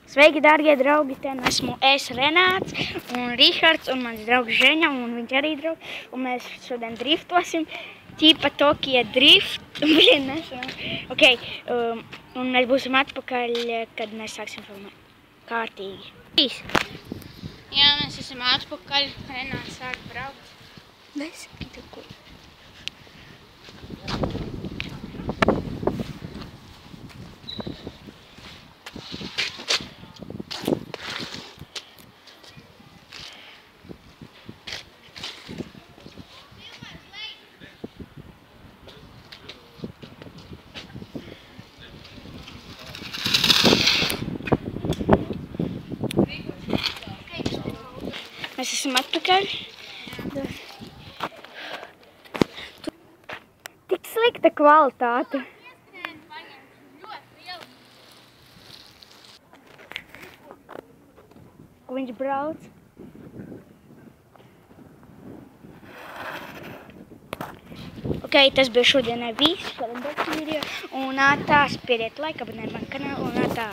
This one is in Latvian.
Sveiki, dārgie draugi! Te esmu es, Renāts un Rihards un mans draugs Ženja, un viņš arī draugs. Un mēs šodien driftosim. Ķipa Tokija drift. Ok, un mēs būsim atpakaļ, kad mēs sāksim filmēt. Kārtīgi. Jā, mēs esam atpakaļ. Renāts sāk braukt. Nesaki neko. Mēs esam atpakaļ. Tik slikta kvalitāte. Viņš brauc. Ok, tas bija šodienai viss. Un tā spiediet laiku, abonēt manu kanālu un tā.